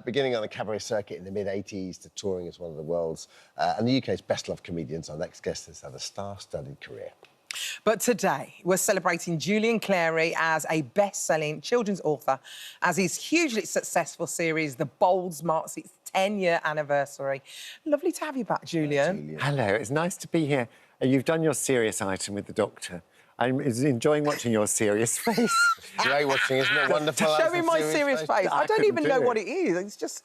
beginning on the cabaret circuit in the mid-'80s to touring as one of the world's and the UK's best-loved comedians. Our next guest has had a star-studded career. But today, we're celebrating Julian Clary as a best-selling children's author, as his hugely successful series, The Bolds, marks its 10-year anniversary. Lovely to have you back, Julian. Hello, it's nice to be here. You've done your serious item with the doctor. I'm enjoying watching your serious face. Great watching, isn't it wonderful? Show me my serious face. I don't even know what it is. It's just...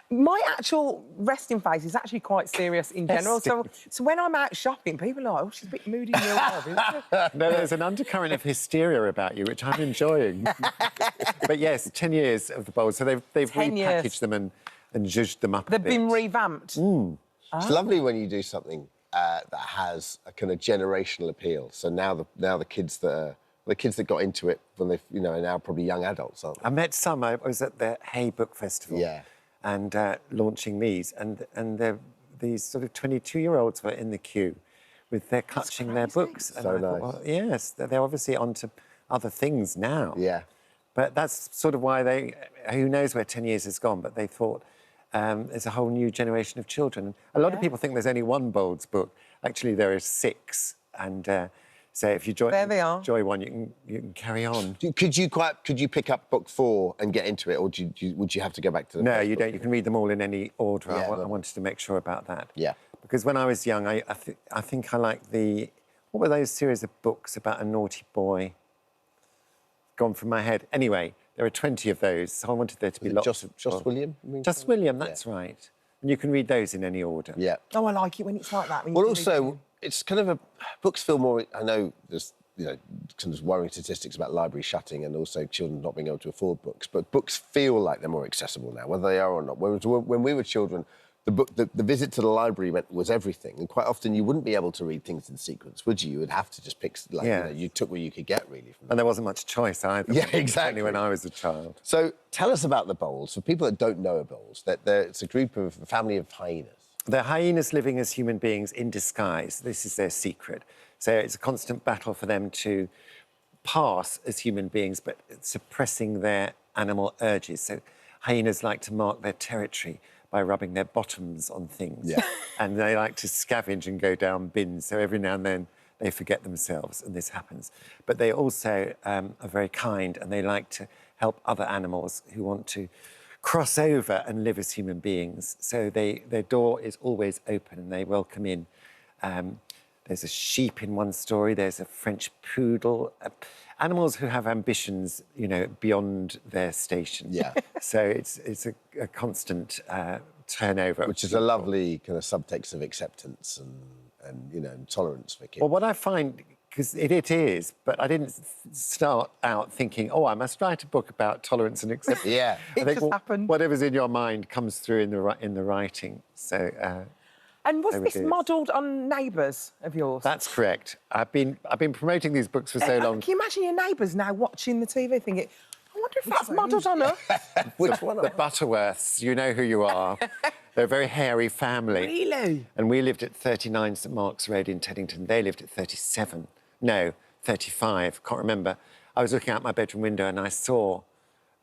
My actual resting face is actually quite serious in general. So when I'm out shopping, people are like, oh, she's a bit moody in real life, isn't she? No, there's an undercurrent of hysteria about you, which I'm enjoying. But yes, 10 years of the Bolds. So they've repackaged them and zhuzhed them up a bit. They've been revamped. It's lovely when you do something that has a kind of generational appeal. So now the kids that got into it when they, are now probably young adults, aren't they? I met some. I was at the Hay Book Festival. Yeah. And launching these, and these sort of 22-year-olds were in the queue with their clutching their books. So and I nice. thought, well, yes, they're obviously onto other things now. Yeah. But that's sort of why who knows where 10 years has gone, but they thought there's a whole new generation of children. A lot of people think there's only one Bolds book. Actually, there are 6, and... So if you enjoy one, you can carry on. Could you pick up book 4 and get into it, or would you have to go back to the? No, first you book? don't. You can read them all in any order. Yeah, I wanted to make sure about that. Yeah. Because when I was young, I think I liked what were those series of books about a naughty boy? Gone from my head. Anyway, there are 20 of those, so I wanted there to be lots of... Just William? Just William, that's right. And you can read those in any order. Yeah. Oh, I like it when it's like that. Well, also, it's kind of books feel more... I know there's, kind of worrying statistics about libraries shutting and also children not being able to afford books, but books feel like they're more accessible now, whether they are or not. Whereas when we were children, the visit to the library was everything, and quite often you wouldn't be able to read things in sequence, would you? You would have to just pick, you took what you could get, really. And there wasn't much choice either. Yeah, exactly. When I was a child. So tell us about the Bolds. For people that don't know Bolds, it's a family of hyenas. They're hyenas living as human beings in disguise. This is their secret. So it's a constant battle for them to pass as human beings, but suppressing their animal urges. So hyenas like to mark their territory by rubbing their bottoms on things. Yeah. And they like to scavenge and go down bins. So every now and then they forget themselves, and this happens. But they also are very kind, and they like to help other animals who want to cross over and live as human beings. So their door is always open, and they welcome in. There's a sheep in one story, there's a French poodle, animals who have ambitions, beyond their station. Yeah. So it's a constant turnover. Which is a lovely kind of subtext of acceptance and tolerance for kids. Well, what I find, because it is, but I didn't start out thinking, oh, I must write a book about tolerance and acceptance. Yeah. It just happened. Whatever's in your mind comes through in the writing. So. And was this modelled on neighbours of yours? That's correct. I've been promoting these books for so long. Can you imagine your neighbours now watching the TV thinking, I wonder if that's modelled on us? Which one? The Butterworths, you know who you are. They're a very hairy family. Really? And we lived at 39 St Mark's Road in Teddington. They lived at 37. No, 35, can't remember. I was looking out my bedroom window and I saw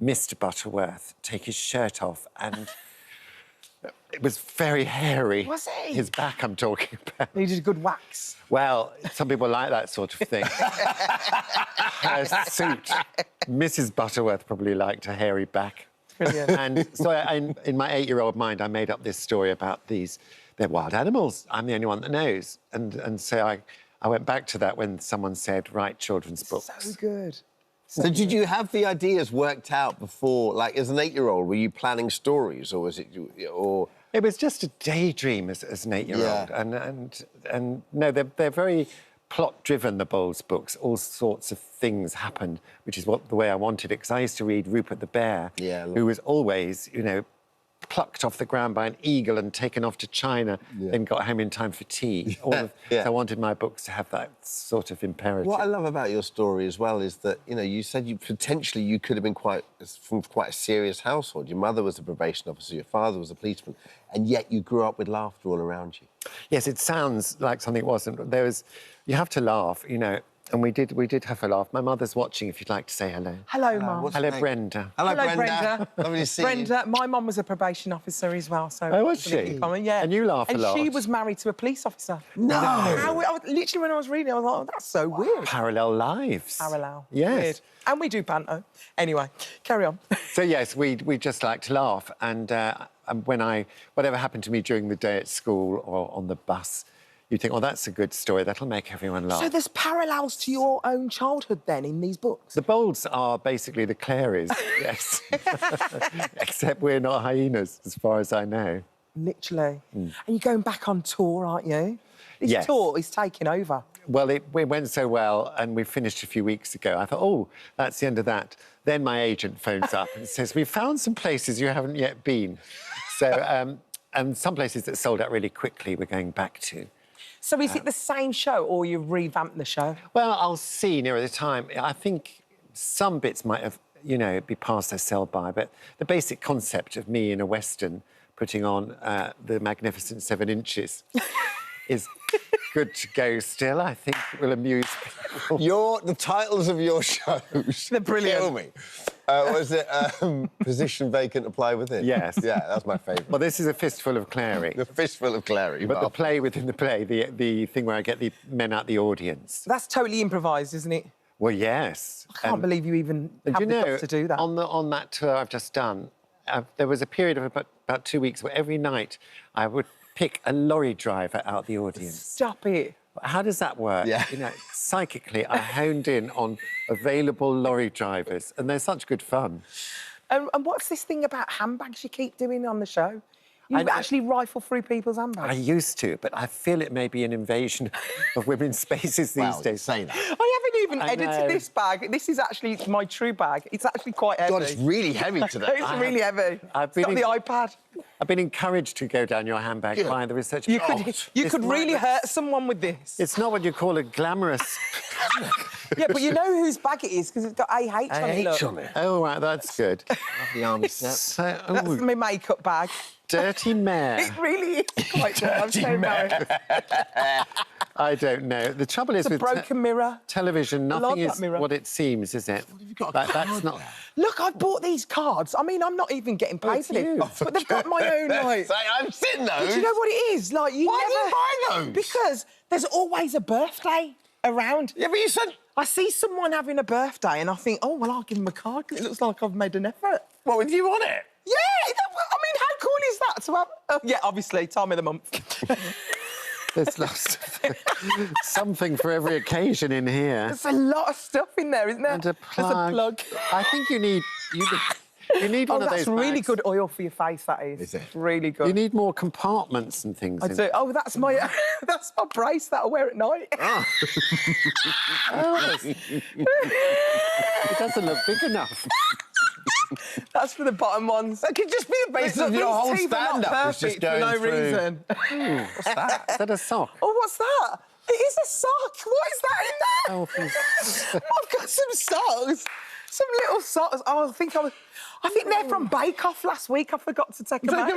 Mr Butterworth take his shirt off, and it was very hairy. Was he? His back, I'm talking about. Needed a good wax. Well, some people like that sort of thing. Her suit. Mrs Butterworth probably liked a hairy back. Brilliant. And so in my 8-year-old mind, I made up this story about they're wild animals. I'm the only one that knows. And so I went back to that when someone said, write children's books. So good. So did you have the ideas worked out before, like as an 8-year-old, were you planning stories, or was it, or... It was just a daydream as an 8-year-old. Yeah. And no, they're very plot-driven, the Bolds books. All sorts of things happened, which is the way I wanted it, because I used to read Rupert the Bear, who was always, plucked off the ground by an eagle and taken off to China, then got home in time for tea. So I wanted my books to have that sort of imperative. What I love about your story as well is that, you said you could have been from quite a serious household. Your mother was a probation officer, your father was a policeman, and yet you grew up with laughter all around you. Yes, it sounds like something it wasn't. You have to laugh, And we did have a laugh. My mother's watching, if you'd like to say hello. Hello, Mum. what's Hello, her name? Brenda. Hello, Hello, Brenda. Lovely to see you. Brenda, my mum was a probation officer as well, so... Oh, was something she? in common, yeah. And you laugh a And lot. she was married to a police officer. No. Literally, when I was reading, I was like, oh, that's so weird. Parallel lives. Parallel. Yes. Weird. And we do panto. Anyway, carry on. So, yes, we just like to laugh. And whatever happened to me during the day at school or on the bus, you think, oh, that's a good story. That'll make everyone laugh. So there's parallels to your own childhood, then, in these books? The Bolds are basically the Clarys, yes. Except we're not hyenas, as far as I know. Literally. And you're going back on tour, aren't you? This Yes. tour is taking over. Well, it went so well, and we finished a few weeks ago. I thought, oh, that's the end of that. Then my agent phones up and says, we found some places you haven't yet been. So, and some places that sold out really quickly we're going back to. So is it the same show, or you've revamped the show? Well, I'll see nearer the time. I think some bits might have, be past their sell-by, but the basic concept of me in a Western putting on the magnificent 7 inches is good to go still. I think it will amuse people. The titles of your shows... They're brilliant. Kill me. Was it Position Vacant, Apply Within? Yes. Yeah, that's my favourite. Well, this is A Fistful of Clary. The Fistful of Clary. But the play within the play, the thing where I get the men out the audience. That's totally improvised, isn't it? Well, yes. I can't believe you even And have you the know, guts to do that. on that tour I've just done, there was a period of about 2 weeks where every night I would pick a lorry driver out the audience. Stop it. How does that work? Yeah. Psychically, I honed in on available lorry drivers, and they're such good fun. And what's this thing about handbags you keep doing on the show? You actually rifle through people's handbags? I used to, but I feel it may be an invasion of women's spaces these days. Say that. I haven't even I edited know. this bag. This is actually my true bag. It's actually quite heavy. God, it's really heavy today. It's really heavy. I've It's got been the iPad. I've been encouraged to go down your handbag by the research. You It's could really not- hurt someone with this. It's not what you call a glamorous... Yeah, but you know whose bag it is because it's got AH on it. Look. on it. Oh, right, that's good. The army snap. So, That's my makeup bag. dirty mare. It really is quite good. I'm so embarrassed. I don't know. The trouble is It's a with broken mirror. television, love nothing that is mirror. what it seems, is it? Have you got a That's card not... there? Look, I've bought these cards. I mean, I'm not even getting paid it's for this. you. But they've got my own, like... Say, I'm sitting those. Do you know what it is? Like, you Why do never... you buy those? Because there's always a birthday around. Yeah, but you said... I see someone having a birthday and I think, oh, well, I'll give them a card. It looks like I've made an effort. What, do you want it? Yeah, I mean, how cool is that to have... yeah, obviously, time of the month. There's lots of... something for every occasion in here. There's a lot of stuff in there, isn't there? And a plug. There's a plug. I think you need one of those that's really bags. good oil for your face, that is. Is it? Really good. You need more compartments and things. I in do. Oh, that's my that's my brace that I wear at night. It doesn't look big enough. That's for the bottom ones. That could just be the basis of These your whole teeth are not stand-up. It's just perfect for going no through. reason. What's that? Is that a sock? Oh, what's that? It is a sock. What is that in there? Oh, please. I've got some socks. Some little socks. Oh, I think they're from Bake Off last week. I forgot to take them out.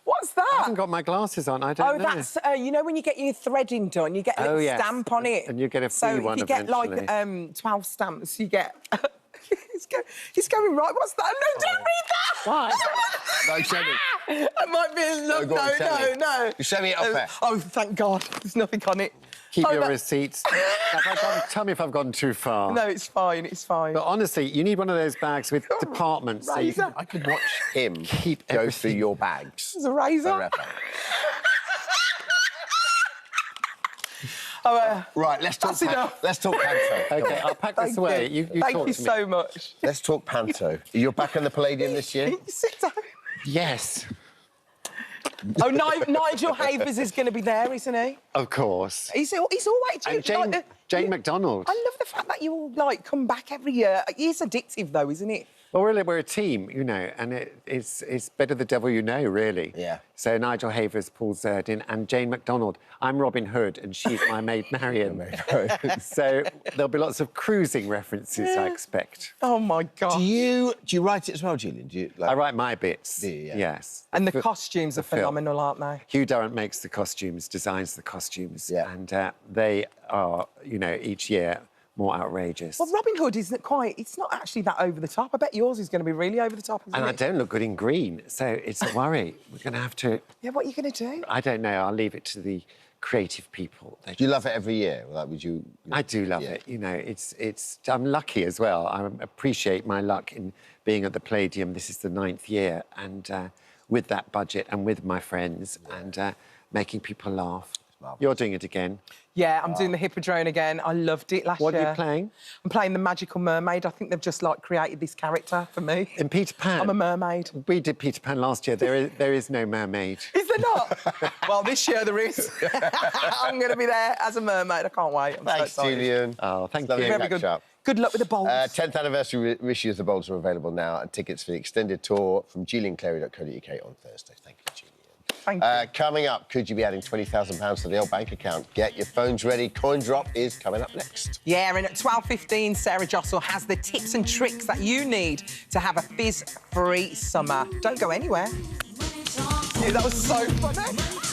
What's I that? haven't got my glasses on. I don't Oh, know. that's you know when you get your threading done, you get a little yes. stamp on it, And you get a free so one if you get like eventually. 12 stamps, you get. It's going right. What's that? No, don't read that. Why? No, show me. That might be a look. go on, show me. No. You show me it off there. Oh, thank God. There's nothing on it. Keep Oh, your that- receipts. Tell me if I've gone too far. No, it's fine. It's fine. But honestly, you need one of those bags with departments. So you Razor. can... I could watch him Keep go through everything. your bags. There's a razor. Forever. Right, let's talk. That's enough. Let's talk panto. OK, I'll pack this Thank away. you. You Thank talk you to me. so much. Let's talk panto. You're back on the Palladium this year. Sit down. Yes, Oh, Nigel Havers is going to be there, isn't he? of course. He's always... And Jane McDonald. I love the fact that you all, like, come back every year. It's addictive, though, isn't it? Well, really, we're a team, you know, and it's better the devil you know, really. Yeah. So Nigel Havers, Paul Zerdin and Jane MacDonald. I'm Robin Hood and she's my maid Marion. So there'll be lots of cruising references, I expect. Oh, my God. Do you write it as well, Julian? Do you, I write my bits. Do you? Yeah. Yes. And the costumes are film. phenomenal, aren't they? Hugh Durrant makes the costumes, designs the costumes, Yeah. and they are, you know, each year more outrageous. Well, Robin Hood isn't quite... It's not actually that over the top. I bet yours is going to be really over the top, isn't And I it? don't look good in green, so it's a worry. We're going to have to... Yeah, what are you going to do? I don't know. I'll leave it to the creative people. Do you love it every year? Like, would you? I do love it. You know, I'm lucky as well. I appreciate my luck in being at the Palladium. This is the 9th year, and with that budget and with my friends and making people laugh. You're doing it again. Yeah, I'm doing the Hippodrome again. I loved it last year. What are you playing? I'm playing the Magical Mermaid. I think they've just, like, created this character for me. In Peter Pan? I'm a mermaid. We did Peter Pan last year. There is no mermaid. Is there not? Well, this year there is. I'm going to be there as a mermaid. I can't wait. I'm Thanks, so excited. Julian. Oh, thank Lovely you. to Very catch good. up. Good luck with the bowls. 10th anniversary issues of the Bolts are available now, and tickets for the extended tour from julianclary.co.uk on Thursday. Thank you, Julian. Thank you. Coming up, could you be adding £20,000 to the old bank account? Get your phones ready. Coin drop is coming up next. Yeah, and at 12:15, Sarah Jossel has the tips and tricks that you need to have a fizz-free summer. Don't go anywhere. Yeah, that was so funny.